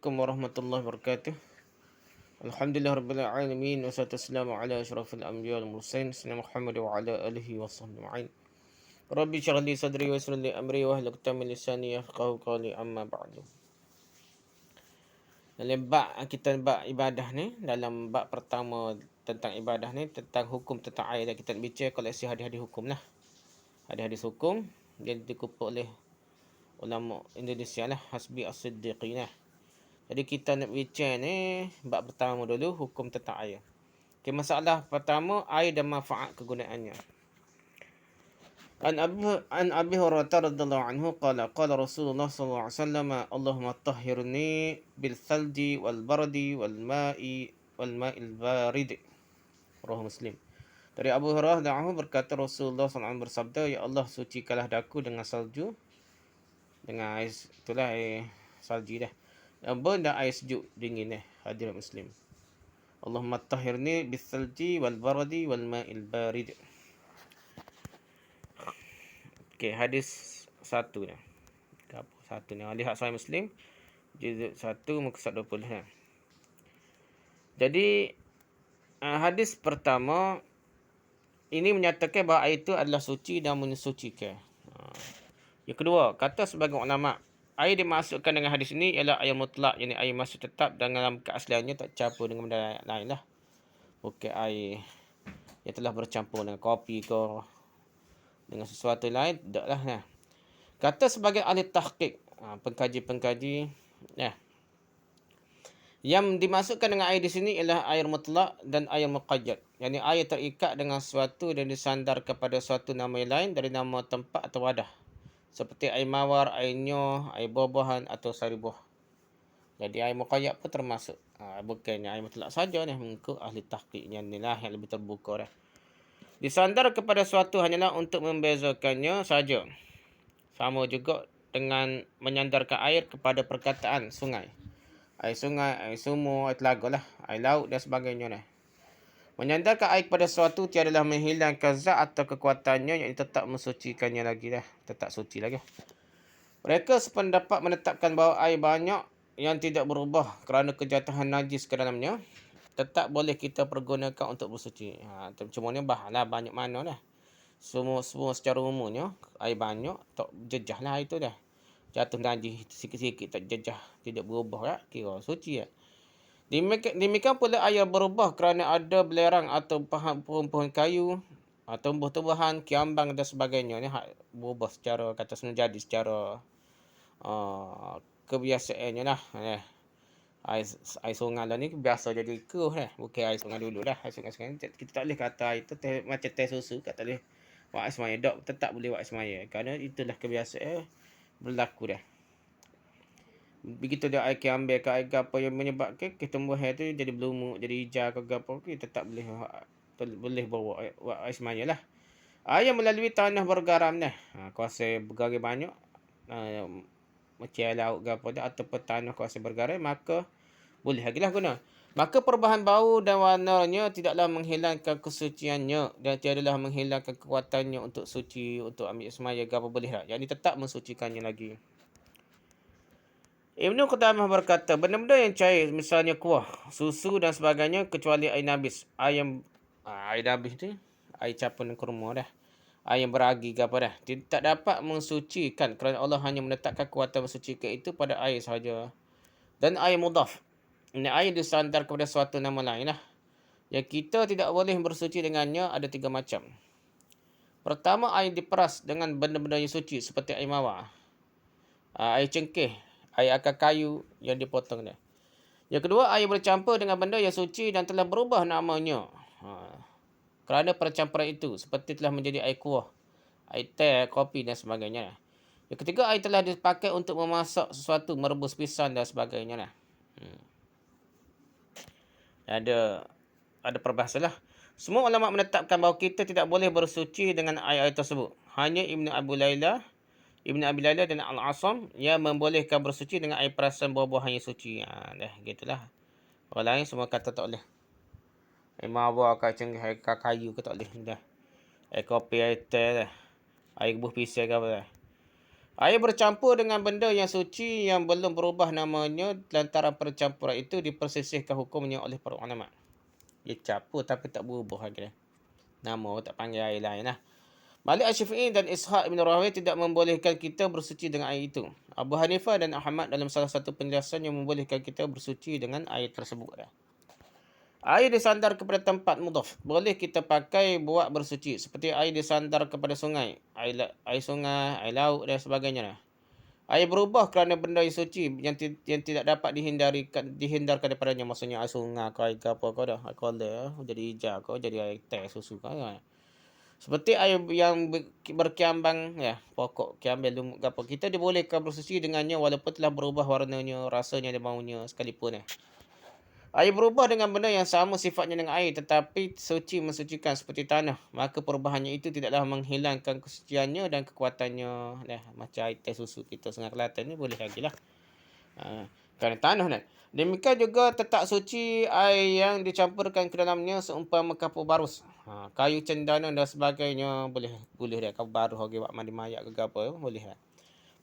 Assalamualaikum warahmatullahi wabarakatuh. Alhamdulillah rabbil alamin wassalatu wassalamu ala asyrafil anbiya wal mursalin sayyidina Muhammad wa ala alihi washabbihi ajmain. Rabbi shrah li sadri wa yassir li amri wahlul 'uqdatam min lisani yafqahu qawli amma ba'du. Dalam bab kita bab ibadah ni, dalam bab pertama tentang ibadah ni tentang hukum tentang air, dan kita bincang koleksi hadis-hadis hukum lah. Hadis-hadis hukum yang dikumpul oleh ulama Indonesia lah, Hasbi As-Siddiqi lah. Jadi kita nak bincang ni bab pertama dulu, hukum tentang air. Okay, masalah pertama, air dan manfaat kegunaannya. An Abi Hurairah radhiyallahu anhu qala Rasulullah sallallahu alaihi wasallam, Allahumma tahhirni bil thalji wal bardi wal ma'il barid. Rawahu Muslim. Dari Abu Hurairah radhiyallahu anhu berkata, Rasulullah sallallahu alaihi wasallam bersabda, ya Allah, sucikanlah daku dengan salju, dengan air, itulah air salji dah, dan air sejuk dingin hadirat Muslim. Allahumma tahhirni bis-salji wal bardi wal ma'il barid. Okey, hadis 1 dah. Apa 1 ni? Lihat Sahih Muslim juzuk 1 muka 120 dah. Jadi hadis pertama ini menyatakan bahawa air itu adalah suci dan mensucikan. Yang kedua, kata sebagian ulama, air dimasukkan dengan hadis ini ialah air mutlak, yakni air masuk tetap dalam keasliannya, tak campur dengan benda lain lah. Bukan air yang telah bercampur dengan kopi ke dengan sesuatu lain, tak lah. Kata sebagai ahli tahqiq, pengkaji-pengkaji, yang dimasukkan dengan air di sini ialah air mutlak dan air muqayyad, yakni air terikat dengan sesuatu dan disandar kepada suatu nama yang lain dari nama tempat atau wadah, seperti air mawar, air nyoh, air buah-buahan atau sari buah. Jadi air muqayyad pun termasuk. Bukannya air mutlak saja ni, mengikut ahli tahqiq yang inilah yang lebih terbuka dah. Disandar kepada suatu hanyalah untuk membezakannya saja. Sama juga dengan menyandarkan air kepada perkataan sungai. Air sungai, air sumur, air telaga lah, air laut dan sebagainya dah. Menyandarkan air kepada sesuatu tiadalah menghilangkan zat atau kekuatannya, yang tetap mensucikannya lagi dah, tetap suci lagi. Mereka sependapat menetapkan bahawa air banyak yang tidak berubah kerana kejatuhan najis ke dalamnya tetap boleh kita pergunakan untuk bersuci. Cuma ni bahalah banyak mana dah. Semua secara umumnya air banyak tak jejah lah itu dah. Jatuh najis sikit-sikit tak jejah, tidak berubah lah, kira suci lah. Demikian pula air berubah kerana ada belerang atau pohon-pohon kayu, tumbuh-tumbuhan, kiambang dan sebagainya ni berubah secara kata jadi secara kebiasaannya lah. Air sungai lah ni biasa jadi keruh dah. Bukan air sungai dulu dah. Air sungai sekarang kita tak boleh kata air tu macam teh susu, tak boleh buat air semaya. Dok tetap boleh buat air semaya, kerana itulah kebiasaan berlaku dah. Begitu dia air ambil ke air apa yang menyebabkan tumbuhan tu jadi berlumut, jadi hijau ke apa, kita tak boleh buat air semaya lah. Air yang melalui tanah bergaram dah, kuasa bergaram banyak, macam laut ke apa dah, ataupun tanah kuasa bergaram, maka boleh lagi lah guna. Maka perubahan bau dan warnanya tidaklah menghilangkan kesuciannya dan tiadalah menghilangkan kekuatannya untuk suci, untuk ambil semaya ke apa, boleh lah. Yang ini tetap mensucikannya lagi. Ibnu Qudamah berkata, benda-benda yang cair, misalnya kuah, susu dan sebagainya, kecuali air nabis. Air nabis ni, air campur dengan kurma dah. Air yang beragi ke apa dah, tak dapat mensucikan kerana Allah hanya menetapkan kuatan mensucikan itu pada air sahaja. Dan air mudhaf, ini air disandar kepada suatu nama lain lah, yang kita tidak boleh bersuci dengannya, ada 3 macam. Pertama, air diperas dengan benda-benda yang suci seperti air mawar, air cengkeh, air akar kayu yang dipotong dah. Yang kedua, air bercampur dengan benda yang suci dan telah berubah namanya kerana percampuran itu, seperti telah menjadi air kuah, air teh, kopi dan sebagainya. Yang ketiga, air telah dipakai untuk memasak sesuatu, merebus pisang dan sebagainya. Ada perbahasan lah. Semua ulama menetapkan bahawa kita tidak boleh bersuci dengan air tersebut. Hanya Ibn Abi Layla dan Al-Asam yang membolehkan bersuci dengan air perasan buah-buahan yang suci. Dah gitulah. Orang lain semua kata tak boleh. Air mawar, air kayu ke tak boleh dah. Air kopi, air teh dah. Air buah pisang ke apa dah. Air bercampur dengan benda yang suci yang belum berubah namanya, lantaran percampuran itu dipersisihkan hukumnya oleh para ulama. Dia campur tapi tak berubah lagi. Nama tak panggil air lain lah. Malik Asy-Syafi'i dan Ishaq bin Rahawayh tidak membolehkan kita bersuci dengan air itu. Abu Hanifah dan Ahmad dalam salah satu penjelasan yang membolehkan kita bersuci dengan air tersebut. Air disandar kepada tempat mudhaf. Boleh kita pakai buat bersuci. Seperti air disandar kepada sungai. Air sungai, air laut dan sebagainya. Air berubah kerana benda yang suci yang tidak dapat dihindarkan daripadanya. Maksudnya air sungai ke air apa kau dah. Air kolam jadi hijau kau jadi air teh susu kau. Seperti air yang berkiambang ya, pokok kiambang lumut apa. Kita dibolehkan bersuci dengannya walaupun telah berubah warnanya, rasanya dan baunya sekalipun. Air berubah dengan benda yang sama sifatnya dengan air tetapi suci mensucikan seperti tanah. Maka perubahannya itu tidaklah menghilangkan kesuciannya dan kekuatannya. Macam air teh susu kita Sungai Kelantan ni boleh lagi lah. Kerana tanah kan. Demikian juga tetap suci air yang dicampurkan ke dalamnya seumpama kapur barus. Kayu cendana dan sebagainya boleh dah. Kapur barus bagi buat mandi mayat ke apa boleh lah.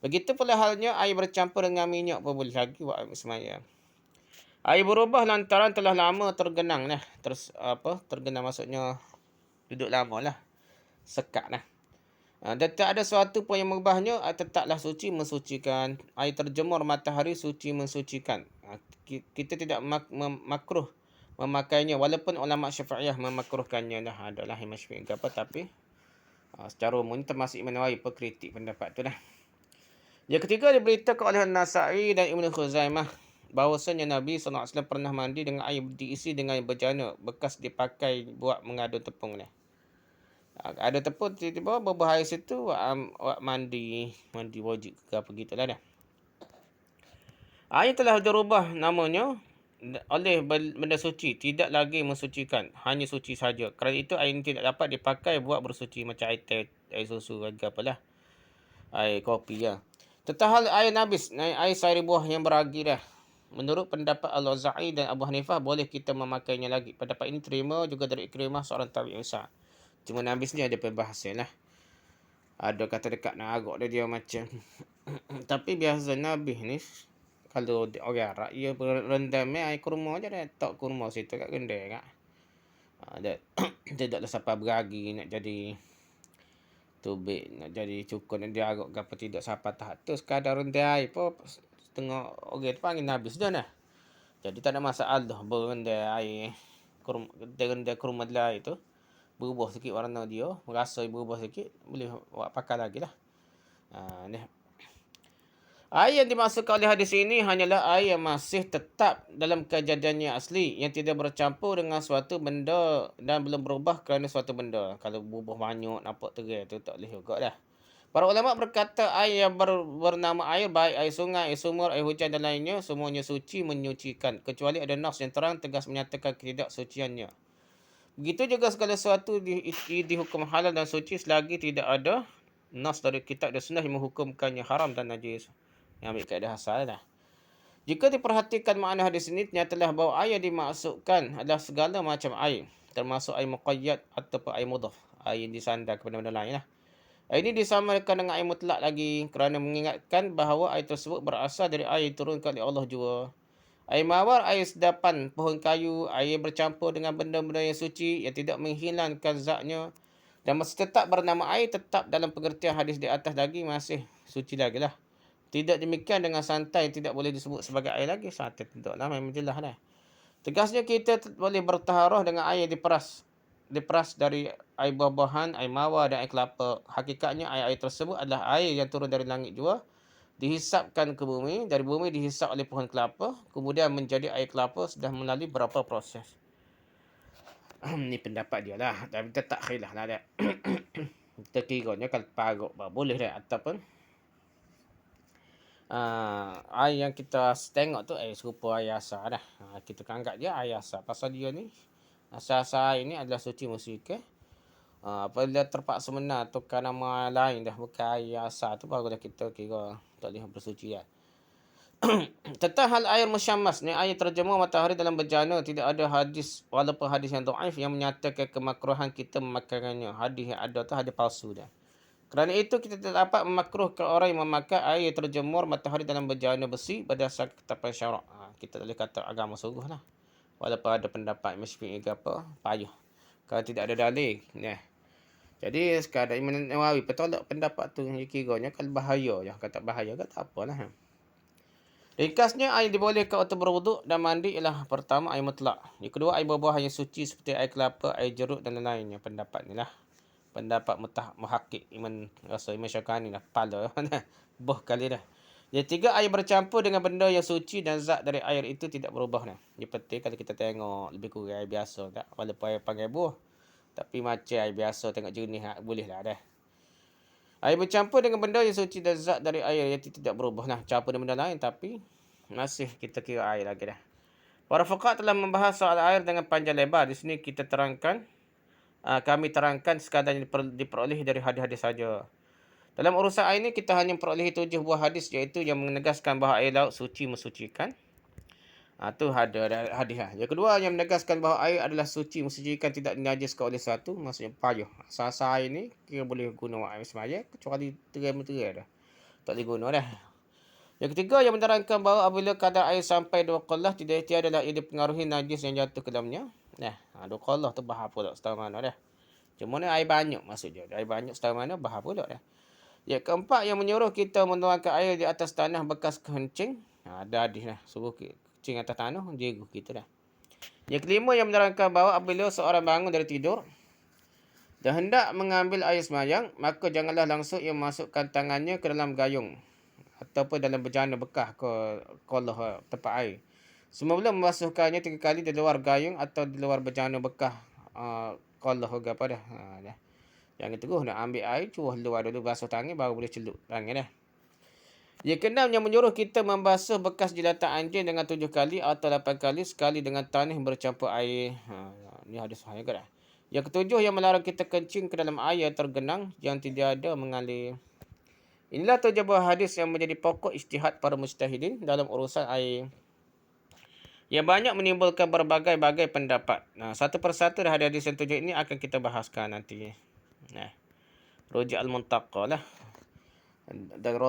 Begitu pula halnya air bercampur dengan minyak pun boleh lagi buat semayang. Air berubah lantaran telah lama tergenang lah. Tergenang maksudnya duduk lama lah. Sekat lah. Dan tak ada sesuatu pun yang mengubahnya. Tetaplah suci mensucikan. Air terjemur matahari suci mensucikan. Kita tidak makruh memakainya. Walaupun ulama Syafi'iyah memakruhkannya lah. Adalah Imam Syafi'i apa. Tapi secara umum termasuk Imam Nawawi pekritik pendapat tu lah. Yang ketiga diberitakan oleh An-Nasa'i dan Ibn Khuzaimah bahawasanya Nabi SAW pernah mandi dengan air diisi dengan bejana bekas dipakai buat mengadu tepung ni. Ada tepung tiba-tiba berbahaya situ buat mandi wajib ke apa gitulah dah. Air telah dirubah namanya oleh benda suci, tidak lagi mensucikan, hanya suci saja. Kerana itu air ini tidak dapat dipakai buat bersuci macam air teh, air susu ke apalah. Air kopi ya. Tentang hal air nabis, air sari buah yang beragi dah. Menurut pendapat Al-Auza'i dan Abu Hanifah, boleh kita memakainya lagi. Pendapat ini terima juga dari Ikrimah, seorang tabi'in besar. Cuma nabis ni ada perbahasan lah. Ada kata dekat nak agak dia macam. Tapi biasa nabis ni, kalau orang Arab, ia berendam air kurma je dah. Tak kurma situ kat kendai kat. Tidaklah siapa beragi nak jadi tubik, nak jadi cukur, nak dia agak apa tidak siapa tak. Tu sekadar rendam air pun. Tengok orang tu panggil nabis dah nah. Jadi tak ada masalah berendam air kurma delai tu. Berubah sikit warna dia, rasa berubah sikit, boleh buat pakai lagi lah. Ni. Air yang dimaksudkan oleh hadis ini hanyalah air yang masih tetap dalam kejadiannya asli, yang tidak bercampur dengan suatu benda dan belum berubah kerana suatu benda. Kalau berubah banyak nampak terang tu tak boleh juga dah. Para ulama berkata air yang bernama air, baik air sungai, air sumur, air hujan dan lainnya, semuanya suci menyucikan. Kecuali ada nas yang terang tegas menyatakan ketidaksuciannya. Begitu juga segala sesuatu dihukum halal dan suci selagi tidak ada nas dari kitab dan sunnah yang menghukumkannya haram dan najis. Yang ambil kaedah asal dah. Jika diperhatikan makna hadis ini, nyatalah bahawa air yang dimaksudkan adalah segala macam air. Termasuk air muqayyad ataupun air mudhaf. Air yang disandar kepada benda lain lah. Ini disamakan dengan air mutlak lagi kerana mengingatkan bahawa air tersebut berasal dari air turunkan oleh Allah jua. Air mawar, air sedapan pohon kayu, air bercampur dengan benda-benda yang suci yang tidak menghilangkan zatnya dan masih tetap bernama air, tetap dalam pengertian hadis di atas lagi masih suci lagi lah. Tidak demikian dengan santai, tidak boleh disebut sebagai air lagi. Santai tidaklah, memang jelas dah. Tegasnya kita boleh bertaharah dengan air diperas dari air buah-buahan, air mawar dan air kelapa. Hakikatnya air-air tersebut adalah air yang turun dari langit jua, dihisapkan ke bumi, dari bumi dihisap oleh pohon kelapa, kemudian menjadi air kelapa sudah melalui berapa proses. Ni pendapat dia lah, tapi kita tak khilaf lah dia. Kita kiranya kalau parut boleh dah, ataupun air yang kita tengok tu air serupa air asar dah. Kita anggap dia air asar. Pasal dia ni asar-asar air ni adalah suci musik. Apabila terpaksa benar tukar nama lain dah bukan air asar tu, barulah kita kira tak boleh bersuci lah. Tentang hal air musyammas ni, air terjemur matahari dalam bejana, tidak ada hadis, walaupun hadis yang dhaif yang menyatakan kemakruhan kita memakainya. Hadis yang ada tu hadis palsu dah. Kerana itu kita tidak dapat memakruhkan orang yang memakai air terjemur matahari dalam bejana besi berdasarkan ketetapan syarak. Kita boleh kata agama sungguh lah. Walaupun ada pendapat Imam Syafi'i ke apa, payah. Kalau tidak ada dalil. Jadi sekadar Imam Nawawi petolak pendapat tu yang kiranya kalau bahaya je. Kalau tak bahaya kan tak apalah. Ringkasnya, air dibolehkan untuk berwuduk dan mandi ialah pertama air mutlak. Yang kedua, air buah-buahan yang suci seperti air kelapa, air jeruk dan lain-lainnya. Pendapat ni lah. Pendapat muhakkik Imam Syaukani lah. Pala boh kali dah. Yang tiga, air bercampur dengan benda yang suci dan zat dari air itu tidak berubah. Ini penting kalau kita tengok lebih kurang air biasa tak? Walaupun air panggil buah. Tapi macam air biasa tengok jernih boleh lah dah. Air bercampur dengan benda yang suci dan zat dari air yang tidak berubah. Campur dengan benda lain tapi masih kita kira air lagi dah. Para fuqaha telah membahas soal air dengan panjang lebar. Di sini kita terangkan, kami terangkan sekadar yang diperolehi dari hadis-hadis saja. Dalam urusan air ini kita hanya memperolehi 7 buah hadis, iaitu yang menegaskan bahawa air laut suci mensucikan. Tu ada hadis lah. Yang kedua, yang menegaskan bahawa air adalah suci mensucikan, tidak dinajiskan oleh satu, maksudnya payah. Asal-asal air ni kira boleh guna air semaya kecuali terai-meterai dah. Tak boleh guna dah. Yang ketiga, yang menerangkan bahawa apabila kadar air sampai 2 qollah, tidak adalah ia dipengaruhi najis yang jatuh ke dalamnya. 2 qollah tu bahar pula setahu mana dah. Cuma ni air banyak maksudnya. Air banyak setahu mana bahar pula dah. Yang keempat, yang menyuruh kita menuangkan air di atas tanah bekas kencing. Ada hadis lah. Suruh kencing atas tanah, jeruh kita dah. Yang kelima, yang menerangkan bahawa apabila seorang bangun dari tidur dan hendak mengambil air semayang, maka janganlah langsung ia masukkan tangannya ke dalam gayung ataupun dalam bejana bekas ke kolah tempat air. Semula membasuhkannya 3 kali di luar gayung atau di luar bejana bekas kolah ke apa dah. Jangan terus nak ambil air, cuah luar dulu, basuh tangan baru boleh celup tangan dah. Yang keenam, yang menyuruh kita membasuh bekas jilatan anjing dengan 7 kali atau 8 kali sekali dengan tanah bercampur air. Ni hadis sahih ke dah. Yang ketujuh, yang melarang kita kencing ke dalam air tergenang yang tidak ada mengalir. Inilah 7 buah hadis yang menjadi pokok ijtihad para mujtahidin dalam urusan air, yang banyak menimbulkan berbagai-bagai pendapat. Satu persatu dari hadis yang 7 ini akan kita bahaskan nanti. Rujuk Al-Muntaqa lah. Dan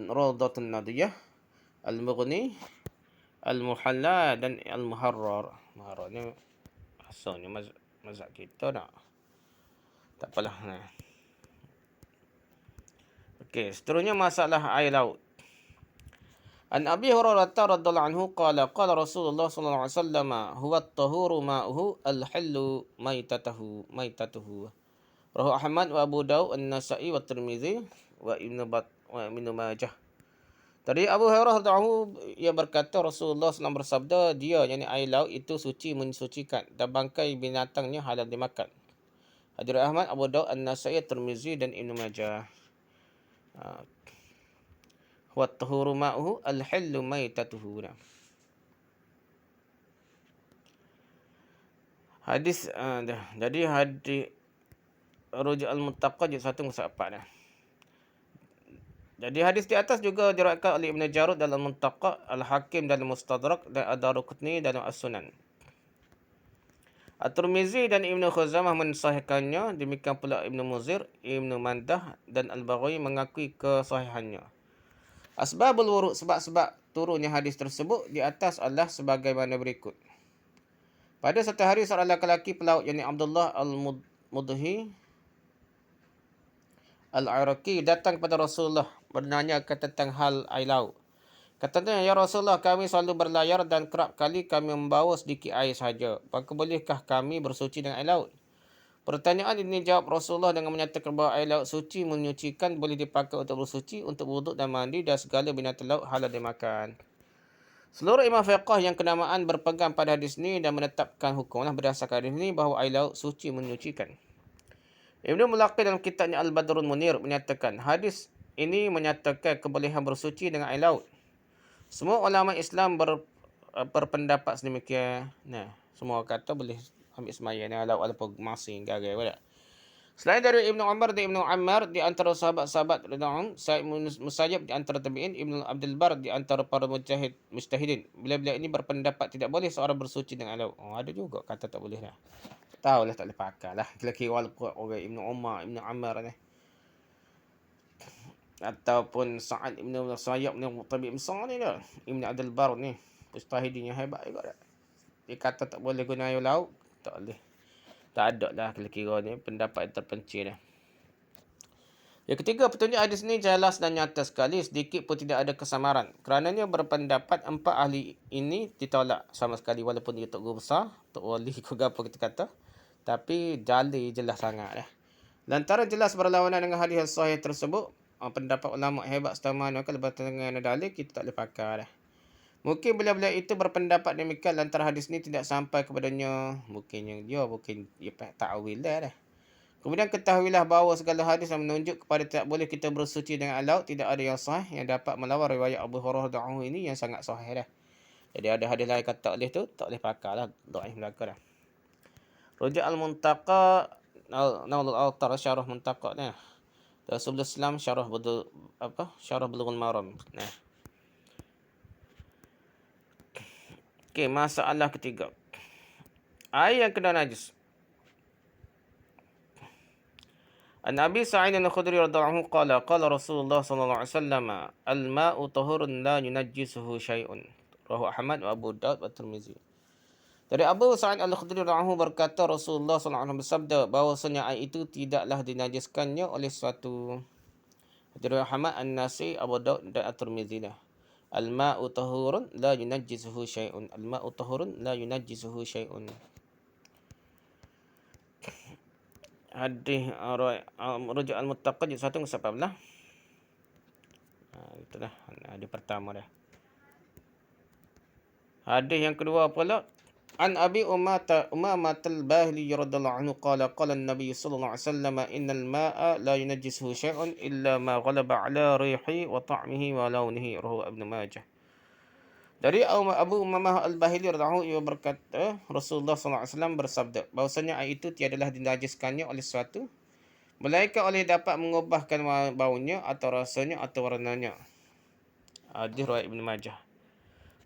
Rawdatun Nadiyah, Al-Mughni, Al-Muhalla dan Al-Muharrar. Muharrar ni asalnya mazhab kita tak? Tak apalah. Okey, seterusnya masalah air laut. An Abi Hurairah radhiyallahu anhu qala Rasulullah sallallahu alaihi wasallam huwa at-tahuru ma'uhu al-hallu maitatuhu. Rawahu Ahmad wa Abu Daud, An-Nasa'i wa Tirmizi wa Ibnu Majah. Dari Abu Hurairah radhiyallahu ia berkata Rasulullah SAW bersabda, dia yakni air laut itu suci mensucikan dan bangkai binatangnya halal dimakan. Hadis Ahmad, Abu Daud, An-Nasa'i, Tirmizi dan Ibnu Majah. Wa at-tahuru ma'uhu al-hallu maitatuhu. Hadis jadi hadis Rujuk Al-Muntaqa juz 1 muka 4 dah. Jadi hadis di atas juga diriwayatkan oleh Ibn Jarud dalam Muntaqa, Al-Hakim dalam Mustadrak dan Ad-Darqutni dalam As-Sunan. At-Tirmizi dan Ibnu Khuzaimah mensahihkannya, demikian pula Ibnu Muzir, Ibnu Mandah dan Al-Baghawi mengakui kesahihannya. Asbabul wurud, sebab-sebab turunnya hadis tersebut di atas adalah sebagaimana berikut. Pada satu hari seorang lelaki pelaut yakni Abdullah Al-Mudhi Al-Iraqi datang kepada Rasulullah menanyakan tentang hal air laut. Katanya, ya Rasulullah, kami selalu berlayar dan kerap kali kami membawa sedikit air sahaja. Maka bolehkah kami bersuci dengan air laut? Pertanyaan ini jawab Rasulullah dengan menyatakan bahawa air laut suci menyucikan, boleh dipakai untuk bersuci, untuk wuduk dan mandi, dan segala binatang laut halal dimakan. Seluruh imam fiqh yang kenamaan berpegang pada hadis ini dan menetapkan hukumlah berdasarkan hadis ini bahawa air laut suci menyucikan. Ibnu Mulaqi dalam kitabnya Al-Badrul Munir menyatakan hadis ini menyatakan kebolehan bersuci dengan air laut. Semua ulama Islam berpendapat sedemikian. Semua kata boleh ambil semaya dengan laut walaupun masing gagal pada. Selain dari Ibnu Umar dan Ibnu Ammar di antara sahabat-sahabat radhiyallahu anhu, Sa'id Musayyib di antara tabi'in, Ibnu Abdul Bar di antara para mujtahidin. Bila-bila ini berpendapat tidak boleh seorang bersuci dengan laut. Ada juga kata tak boleh dah. Tahulah tak boleh pakai lah. Kira-kira walaupun orang Ibnu Umar, Ibnu Ammar ni. Ataupun Sa'ad Ibn Sayyab ni tabib besar ni dah. Ibn Abdul Bar ni. Mustahidinya hebat juga dah. Dia kata tak boleh guna air laut. Tak boleh. Tak ada lah kira-kira ni. Pendapat yang terpencil dah. Yang ketiga, petunjuk hadis ni jelas dan nyata sekali. Sedikit pun tidak ada kesamaran. Kerananya berpendapat empat ahli ini ditolak sama sekali. Walaupun dia Tok Guru besar. Tok Wali ke apa kita kata. Tapi jali jelas sangat dah. Lantaran jelas berlawanan dengan hadis sahih tersebut. Pendapat ulama hebat setamanya. Kalau bertengah dalil, kita tak boleh pakai dah. Mungkin beliau-beliau itu berpendapat demikian lantaran hadis ni tidak sampai kepadanya. Mungkin dia ta'wil dah. Kemudian ketahuilah bahawa segala hadis yang menunjuk kepada tidak boleh kita bersuci dengan laut tidak ada yang sahih yang dapat melawan riwayat Abu Hurairah radhiyallahu ini yang sangat sahih dah. Jadi ada hadis lain kata tak boleh tu, tak boleh pakai lah. Dhaif belaka dah. Rujuk al-Muntaqa Naulul Autar syarah Muntaqa ni. Rasulullah Islam syarah Bulughul Maram. Nah. Okey, masalah ketiga. Air yang kena najis. An Abi Sa'id Al-Khudri radhiyallahu anhu qala Rasulullah sallallahu alaihi wasallam al-ma'u tahurun la yunajjisuhu syai'un. Rawahu Ahmad wa Abu Daud wa Tirmizi. Dari Abu Sa'id Al-Khudri radhiyallahu anhu berkata Rasulullah sallallahu alaihi wasallam bersabda bahwasanya air itu tidaklah dinajiskannya oleh suatu. Dari Ahmad, An-Nasi, Abu Daud dan At-Tirmizi. Al-ma'u tahurun la yunajjisuhu syai'un. Al-ma'u tahurun la yunajjisuhu syai'un. Hadis rujuk al-Muttaqi juz 1 sampai 14. Itulah hadis pertama dah. Hadis yang kedua pula An Abi Umamah al-Bahili radhiyallahu anhu qala an-nabiy sallallahu alaihi wasallam innal ma'a la yunajjisuhu syai'un illa ma ghalaba ala rihi wa ta'mihi wa launihi rawahu Ibnu Majah. Dari Abu Umamah al-Bahili radhiyallahu anhu berkata Rasulullah sallallahu alaihi wasallam bersabda bahwasanya air itu tiadalah dinajiskannya oleh sesuatu melainkan oleh dapat mengubahkan baunya atau rasanya atau warnanya. Hadis riwayat Ibnu Majah.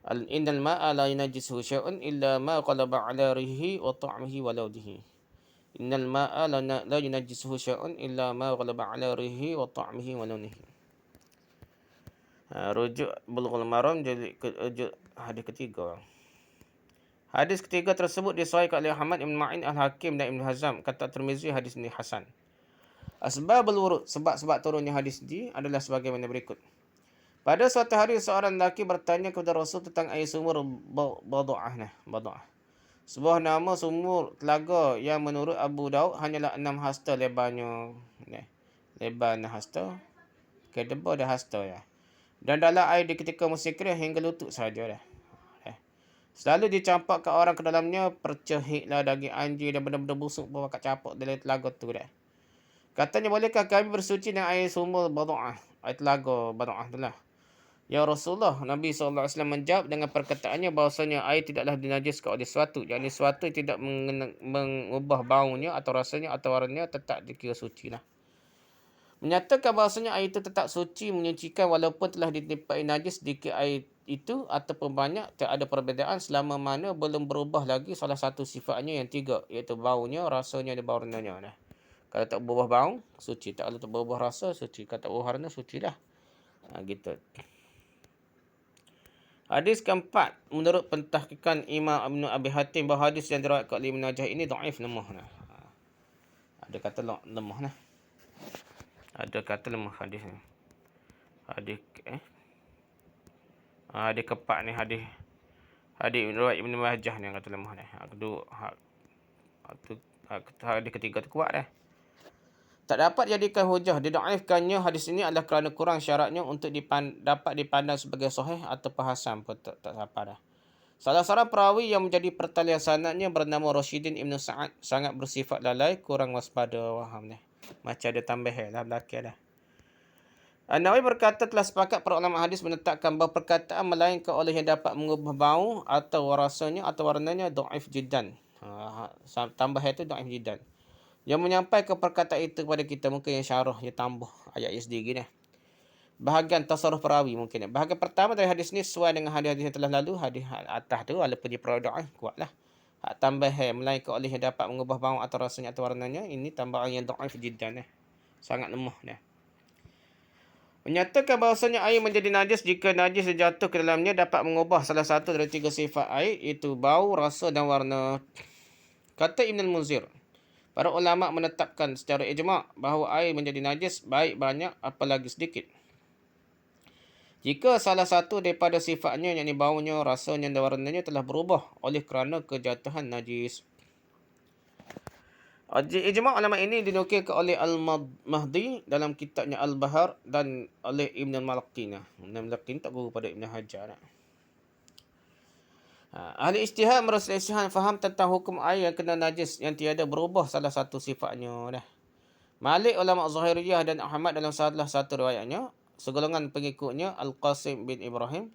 Innal ma'a la yunajjisuhu syai'un illa ma qalaba 'ala rihi wa ta'mihi wa launihi. Innal ma'a la yunajjisuhu syai'un illa ma qalaba 'ala rihi wa ta'mihi wa launihi. Rujuk Bulughul Maram hadis ketiga. Hadis ketiga tersebut disahihkan oleh Ahmad Ibn Ma'in Al-Hakim dan Ibn Hazm. Kata Tirmizi hadis ini hasan. Asbabul wurud, sebab-sebab turunnya hadis ini adalah sebagaimana berikut. Pada suatu hari seorang lelaki bertanya kepada Rasul tentang air sumur Badu'ah. Sebuah nama sumur telaga yang menurut Abu Daud hanyalah 6 hasta lebarnya. Lebar 6 hasta. Kedeba dah hasta ya. Dan dalam air di ketika musim kering hingga lutut sahaja dah. Selalu dicampakkan orang ke dalamnya, percehiklah daging anjing dan benda-benda busuk pun bakal campak dalam telaga tu dah. Katanya, bolehkah kami bersuci dengan air sumur Badu'ah? Air telaga Badu'ah tu lah. Ya Rasulullah, Nabi SAW menjawab dengan perkataannya bahawasanya air tidaklah dinajiskan oleh sesuatu. Yang sesuatu tidak mengubah baunya atau rasanya atau warnanya tetap dikira suci lah. Menyatakan bahawasanya air itu tetap suci menyucikan walaupun telah ditipai najis sedikit air itu ataupun banyak, tak ada perbezaan selama mana belum berubah lagi salah satu sifatnya yang tiga, iaitu baunya, rasanya dan warnanya. Nah. Kalau tak berubah bau, suci. Kalau tak berubah rasa, suci. Kalau tak berubah warna, suci lah. Gitu. Hadis keempat, menurut pentahqiqan Imam Ibn Abi Hatim bahawa hadis yang diriwayatkan oleh Ibn Majah ini dhaif, lemah. Ada kata lemah lah. Ada kata lemah hadis ni. Hadis hadis keempat ni hadis riwayat Ibn Majah ni yang kata lemah ni. Hadis ketiga tu kuat dah. Tak dapat jadikan hujah. Didaifkannya hadis ini adalah kerana kurang syaratnya untuk dapat dipandang sebagai sahih atau hasan pun tak apa dah. Salah seorang perawi yang menjadi pertalian sanadnya bernama Rashidin Ibn Sa'ad sangat bersifat lalai, kurang waspada. Waham ni. Macam ada tambah lah belakang dah. An-Nawawi berkata telah sepakat para ulama hadis menetapkan bahawa perkataan melainkan oleh yang dapat mengubah bau atau rasanya atau warnanya dhaif jiddan. Tambah itu dhaif jiddan. Yang menyampaikan perkataan itu kepada kita mungkin yang syarah, yang tambah ayat sendiri ni. Bahagian tasarruf perawi mungkin. Bahagian pertama dari hadis ni sesuai dengan hadis-hadis yang telah lalu. Hadis atas tu walaupun dia perawi kuatlah. Hak tambah melainkan oleh yang dapat mengubah bau atau rasanya atau warnanya, ini tambahan yang dhaif jiddan ni. Sangat lemah ni. Menyatakan bahawasanya air menjadi najis jika najis yang jatuh ke dalamnya dapat mengubah salah satu dari 3 sifat air, iaitu bau, rasa dan warna. Kata Ibn al-Munzir, para ulama menetapkan secara ijma' bahawa air menjadi najis baik banyak apalagi sedikit. Jika salah satu daripada sifatnya, yakni baunya, rasanya dan warnanya telah berubah oleh kerana kejatuhan najis. Ijma' ulama ini dinukilkan oleh Al-Mahdi dalam kitabnya Al-Bahar dan oleh Ibn al-Malaqi. Ibn al-Malaqi tak guru pada Ibn Hajar. Ahli ijtihad merasaikan faham tentang hukum air yang kena najis yang tiada berubah salah satu sifatnya. Malik ulama Zahiriyah dan Ahmad dalam salah satu riwayatnya, segolongan pengikutnya Al-Qasim bin Ibrahim,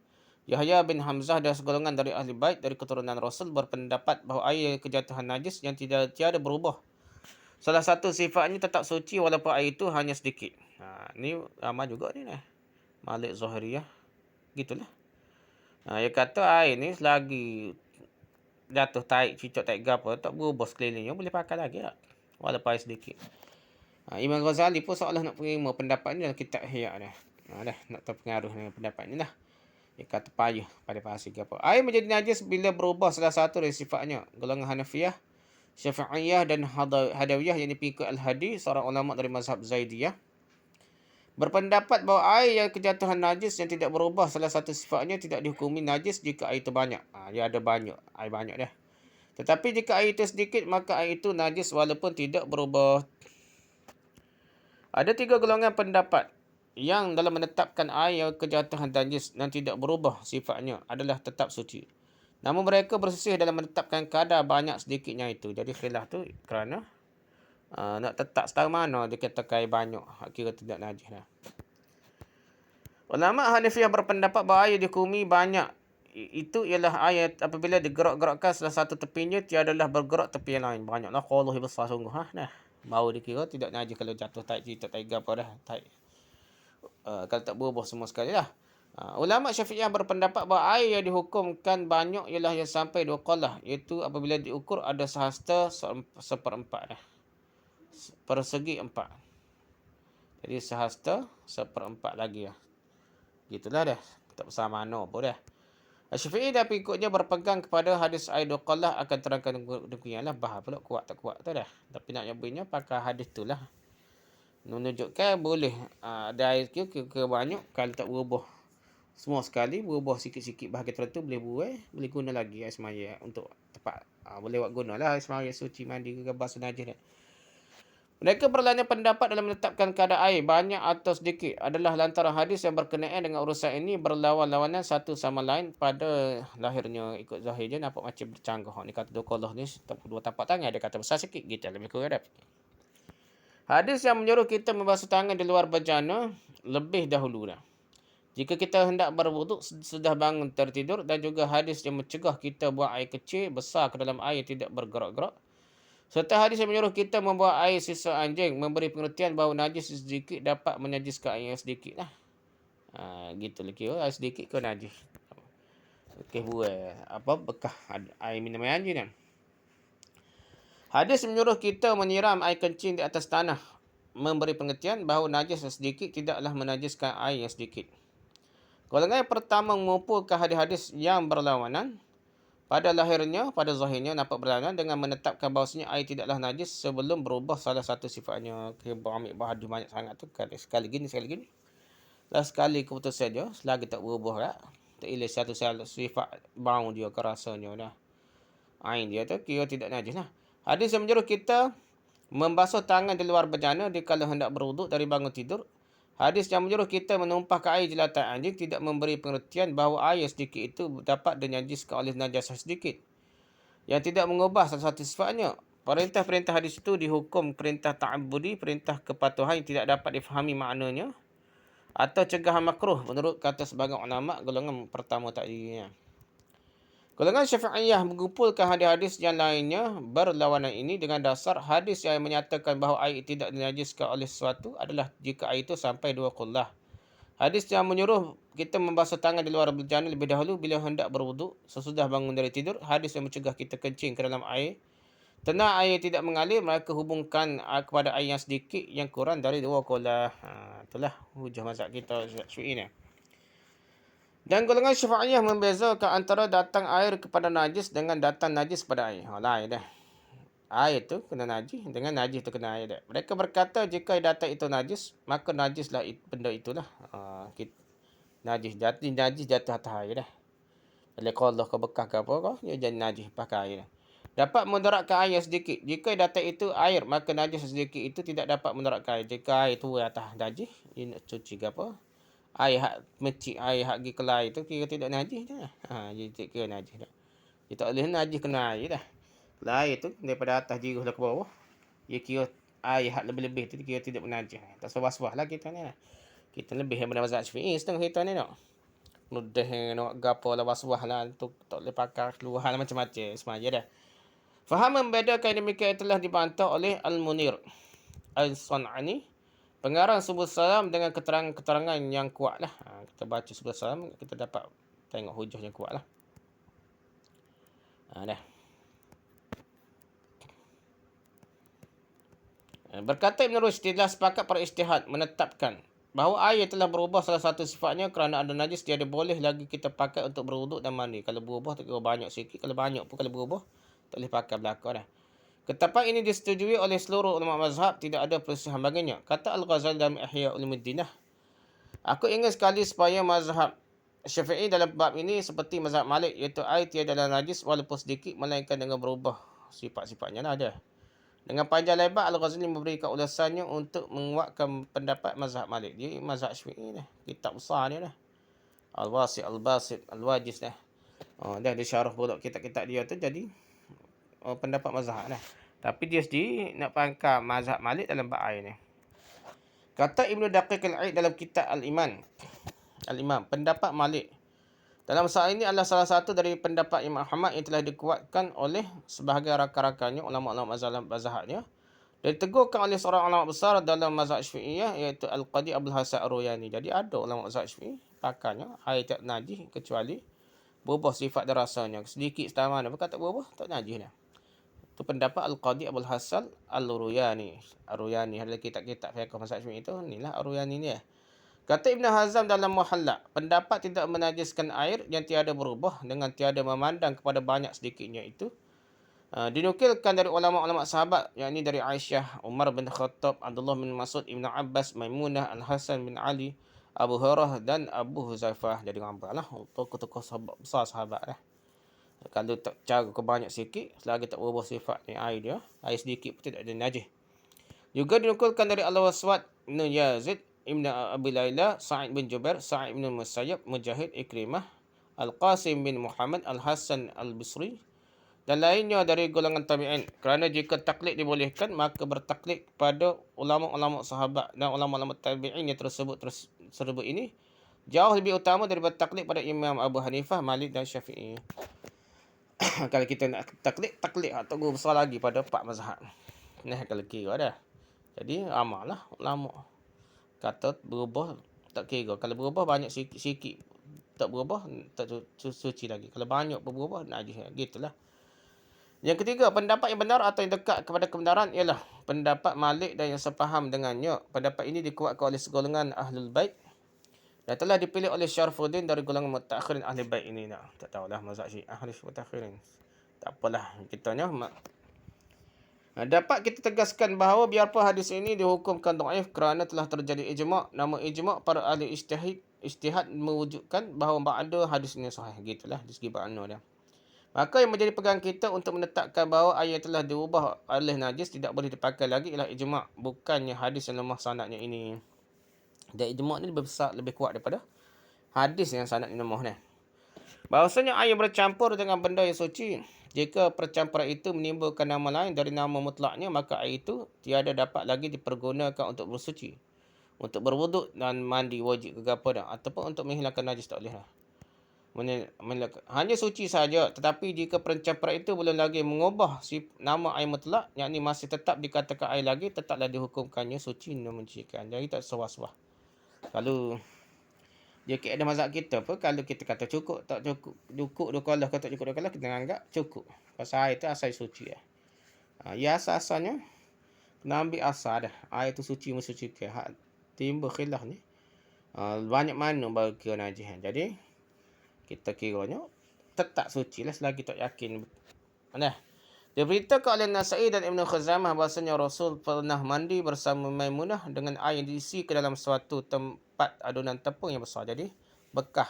Yahya bin Hamzah dan segolongan dari ahli bait dari keturunan Rasul berpendapat bahawa air kejatuhan najis yang tiada berubah salah satu sifatnya tetap suci walaupun air itu hanya sedikit. Ni ramai juga ni. Malik Zahiriyah. Gitulah. Dia kata air ni selagi jatuh taik, cicak taik gapa, tak berubah sekelilingnya, boleh pakai lagi tak? Walaupun air sedikit. Imam Ghazali pun seolah nak terima pendapat ni dalam kitab Ihya dah. Nak terpengaruh dengan pendapat ni lah. Dia kata payah pada pasir gapa. Air menjadi najis bila berubah salah satu dari sifatnya. Golongan Hanafiyah, Syafi'iyah dan Hadawiyah yang dipikul Al-Hadi, seorang ulama dari mazhab Zaidiyah, berpendapat bahawa air yang kejatuhan najis yang tidak berubah salah satu sifatnya tidak dihukumi najis jika air itu banyak. Dia ada banyak, air banyak dah. Tetapi jika air itu sedikit, maka air itu najis walaupun tidak berubah. Ada 3 golongan pendapat yang dalam menetapkan air yang kejatuhan najis dan tidak berubah sifatnya adalah tetap suci. Namun mereka bersisih dalam menetapkan kadar banyak sedikitnya itu. Jadi khilaf tu kerana nak tetap setara mana dia kata air banyak, kira tidak najis lah. Ulama Hanifiyah berpendapat bahawa air dihukumi banyak itu ialah air apabila digerak-gerakkan salah satu tepinya tiadalah bergerak tepi yang lain. Banyaklah Allah besar sungguh. Bau dikira tidak najis kalau jatuh taik cerita taik apa dah. Taik. Kalau tak berubah semua sekali lah. Ulama Syafi'iyah berpendapat bahawa air yang dihukumkan banyak ialah yang sampai 2 qalah, iaitu apabila diukur ada sehasta seperempat dah. Persegi 4. Jadi sehasta seperempat lagi lah. Gitulah dah. Tak besar mana pun dah. Syafi'i dan pengikutnya berpegang kepada hadis air 2 qalah akan terangkan demikian lah. Bahar pula kuat tak kuat tu dah. Tapi nak nyebutnya pakai hadis tu lah. Menunjukkan boleh ada air ke banyak kalau tak berubah semua sekali, berubah sikit-sikit bahagian tertentu boleh buai, boleh guna lagi air semaya untuk tempat. Boleh buat gunalah air semaya suci mandi ke basuh najis dah. Mereka berlainnya pendapat dalam menetapkan kadar air banyak atau sedikit adalah lantaran hadis yang berkenaan dengan urusan ini berlawan-lawanan satu sama lain pada lahirnya. Ikut zahirnya nampak macam bercanggah. Ni kata 2 qalah ni 2 tapak tangan, dia kata besar sikit gitu lebih kurang dah. Hadis yang menyuruh kita membasuh tangan di luar bejana lebih dahulu dah. Jika kita hendak berwuduk sudah bangun tertidur, dan juga hadis yang mencegah kita buang air kecil besar ke dalam air tidak bergerak-gerak. Serta hadis yang menyuruh kita membuang air sisa anjing memberi pengertian bahawa najis sedikit dapat menajiskan air yang sedikit lah. Gitu lah kira air sedikit ke najis. Okey buat bekas air minum air anjing kan. Hadis menyuruh kita menyiram air kencing di atas tanah memberi pengertian bahawa najis yang sedikit tidaklah menajiskan air yang sedikit. Golongan yang pertama mengumpulkan hadis-hadis yang berlawanan pada lahirnya, pada zahirnya nampak berlawanan dengan menetapkan bahawasanya air tidaklah najis sebelum berubah salah satu sifatnya. Kita ambil hadis banyak sangat tu sekali gini. Dan sekali keputusan dia selagi tak berubah tak. Tak ilah satu sifat bau dia ke rasanya dah. Air dia tu kira tidak najis lah. Hadis yang menyuruh kita membasuh tangan di luar bejana dikala hendak berwuduk dari bangun tidur. Hadis yang menyuruh kita menumpahkan air jelatan anjing tidak memberi pengertian bahawa air sedikit itu dapat dinajiskan oleh najasah sedikit yang tidak mengubah salah satu sifatnya. Perintah-perintah hadis itu dihukum perintah ta'abbudi, perintah kepatuhan yang tidak dapat difahami maknanya, atau cegahan makruh menurut kata sebagian ulama golongan pertama tadi. Golongan Syafi'iyah mengumpulkan hadis-hadis yang lainnya berlawanan ini dengan dasar hadis yang menyatakan bahawa air tidak dinajiskan oleh sesuatu adalah jika air itu sampai 2 qullah. Hadis yang menyuruh kita membasuh tangan di luar bejana lebih dahulu bila hendak berwuduk sesudah bangun dari tidur. Hadis yang mencegah kita kencing ke dalam air Tenang air tidak mengalir, mereka hubungkan kepada air yang sedikit yang kurang dari 2 kolah. Itulah hujah mazhab kita Syafi'i ni. Dan golongan Syafi'iyah membezakan antara datang air kepada najis dengan datang najis pada air. Lain dah. Air tu kena najis dengan najis tu kena air dah. Mereka berkata jika datang itu najis, maka najislah benda itulah. Najis jatuh atas air dah. Oleh Allah ke bekas ke apa kau, dia jadi najis pakai air dah. Dapat mudaratkan air sedikit. Jika data itu air, maka najis sedikit itu tidak dapat mudaratkan air. Jika air tu atas najis, dia nak cuci ke apa? Air hak mecik, air hak pergi kelai tu kira tidak najis dah. Jadi tak kira najis dah. Dia tak boleh najis kena air dah. Kelai tu daripada atas jiruh ke bawah. Dia kira air hak lebih-lebih tu kira tidak najis. Tak sebah-sebah lah kita ni lah. Kita lebih daripada mazhab Syafi'i setengah kita ni nak. Mudah nak gapo lah waswah lah tu tak boleh pakai keluar lah macam-macam semaja dah. Faham membedakan demikian telah dibantah oleh Al-Munir Al-San'ani, pengarang Subul Salam dengan keterangan-keterangan yang kuat lah. Kita baca Subul Salam, kita dapat tengok hujah yang kuat lah. Dah. Berkata Ibn Rushd, telah sepakat para ijtihad menetapkan bahawa air telah berubah salah satu sifatnya kerana ada najis, tiada boleh lagi kita pakai untuk berwuduk dan mandi. Kalau berubah tak kira banyak sikit, kalau banyak pun kalau berubah tak boleh pakai belakang dah. Ketetapan ini disetujui oleh seluruh ulama mazhab, tidak ada perselisihan baginya. Kata Al-Ghazali dalam Ihya Ulumuddin, aku ingin sekali supaya mazhab Syafi'i dalam bab ini seperti mazhab Malik, iaitu air tiada dalam najis walaupun sedikit, melainkan dengan berubah sifat-sifatnya lah ada. Dengan panjang lebar, Al-Ghazali memberikan ulasannya untuk menguatkan pendapat mazhab Malik. Dia mazhab Syafi'i dah. Kitab besar dia dah. Al-Wasi', Al-Basit, Al-Wajiz dah. Dah dia syarah pula kitab-kitab dia tu jadi pendapat mazhab dah. Tapi dia sendiri nak pangkal mazhab Malik dalam bab air ni. Kata Ibnu Daqiq al-Aid dalam kitab Al-Imam, pendapat Malik dalam masalah ini adalah salah satu dari pendapat Imam Ahmad yang telah dikuatkan oleh sebahagian rakan-rakannya ulama-ulama mazhabnya dan diteguhkan oleh seorang ulama besar dalam mazhab Syafi'iyah, iaitu Al-Qadi Abdul Hasan Ar-Ruyani. Jadi ada ulama mazhab Syafi'i pakarnya air tak najis kecuali berubah sifat dan rasanya. Sedikit setama apa kata berubah tak najis dah. Itu pendapat Al-Qadi Abdul Hasan Ar-Ruyani. Ada kitab-kitab fiqh mazhab Syafi'i itu, inilah Ar-Ruyani ni. Kata Ibn Hazm dalam Muhalla, pendapat tidak menajiskan air yang tiada berubah dengan tiada memandang kepada banyak sedikitnya itu dinukilkan dari ulama-ulama sahabat, yakni dari Aisyah, Umar bin Khattab, Abdullah bin Mas'ud, Ibn Abbas, Maimunah, Al-Hasan bin Ali, Abu Hurairah dan Abu Huzaifah. Jadi ramai lah tokoh-tokoh sahabat besar sahabat lah. Kalau tak cara ke banyak sikit, selagi tak berubah sifat ni air dia, air sedikit pun tidak ada najis. Juga dinukulkan dari Al-Waswad Ibn Yazid, Ibn Abi Layla, Sa'id bin Jubair, Sa'id bin Musayyab, Mujahid, Ikrimah, Al-Qasim bin Muhammad, Al-Hasan Al-Bisri dan lainnya dari golongan tabi'in. Kerana jika taklid dibolehkan, maka bertaklid kepada ulama-ulama sahabat dan ulama-ulama tabi'in yang tersebut ini jauh lebih utama daripada taklid pada Imam Abu Hanifah, Malik dan Syafi'i. Kalau kita nak taklid atau guru besar lagi pada 4 mazhab. Nah, kalau kira dah. Jadi amallah ulama kata berubah tak kira. Kalau berubah banyak sikit tak berubah tak suci lagi. Kalau banyak berubah najis. Gitulah. Yang ketiga, pendapat yang benar atau yang dekat kepada kebenaran ialah pendapat Malik dan yang sepaham dengannya. Pendapat ini dikuatkan oleh segolongan Ahlul Bait dan telah dipilih oleh Syarfuddin dari golongan mutakhirin Ahlul Bait ini. Tak tahulah mazhab Syiah ahli mutakhirin. Tak apalah kitanya. Dapat kita tegaskan bahawa biarpun hadis ini dihukumkan dhaif kerana telah terjadi ijma', namun ijma' para ahli ijtihad mewujudkan bahawa ba'da hadis ini sahih. Gitulah di segi makna dia. Maka yang menjadi pegang kita untuk menetapkan bahawa ayat telah diubah oleh najis tidak boleh dipakai lagi ialah ijma', bukannya hadis yang lemah sanadnya ini. Dan ijma' ni lebih besar, lebih kuat daripada hadis yang sanadnya lemah ni. Bahawasanya air bercampur dengan benda yang suci, jika percampuran itu menimbulkan nama lain dari nama mutlaknya, maka air itu tiada dapat lagi dipergunakan untuk bersuci, untuk berwuduk dan mandi wajib ke apa dah, ataupun untuk menghilangkan najis tak boleh lah. Hanya suci saja, tetapi jika pencampuran itu belum lagi mengubah nama air mutlak, yakni masih tetap dikatakan air lagi, tetaplah dihukumkannya suci dan mencucikan. Jadi tak sewa-sewa. Kalau dia ada mazhab kita apa, kalau kita kata cukup tak cukup 2 kolah, kata cukup 2 kolah, kita anggap cukup. Pasal air itu asal suci lah. Ya asal-asalnya kena ambil asal dah. Air tu suci mensucikan. Hak timbul khilaf ni. Banyak mana baru kira najis. Jadi kita kiranya tetap suci lah selagi tak yakin. Nah, diberitakan oleh Nasai dan Ibn Khuzamah bahasanya Rasul pernah mandi bersama Maimunah dengan air yang diisi ke dalam suatu tempat adunan tepung yang besar. Jadi bekah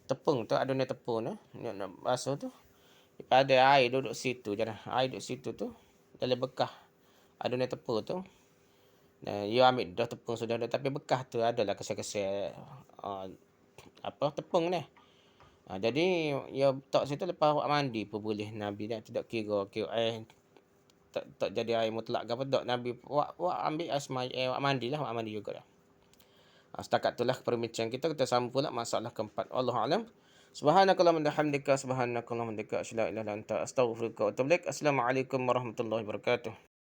tepung tu, adunan tepung tu, nak basuh tu, ada air duduk situ je lah. Air duduk situ tu, dalam bekah adunan tepung tu. Dan you ambil dah tepung sudah ada, tapi bekah tu adalah kesel-kesel tepung ni. Jadi ya tak situ lepas awak mandi pun boleh Nabi dah tidak kira tak jadi air mutlak ke apa tak. Nabi awak ambil asmai awak mandilah, awak mandi juga dah. Setakat itulah perbincangan kita sambung pula masalah keempat. Wallahu alam. Subhanakallahumma hamdika subhanakallahumma hamdika asyhadu an la ilaha illa anta astaghfiruka wa atubu ilaik. Assalamualaikum warahmatullahi wabarakatuh.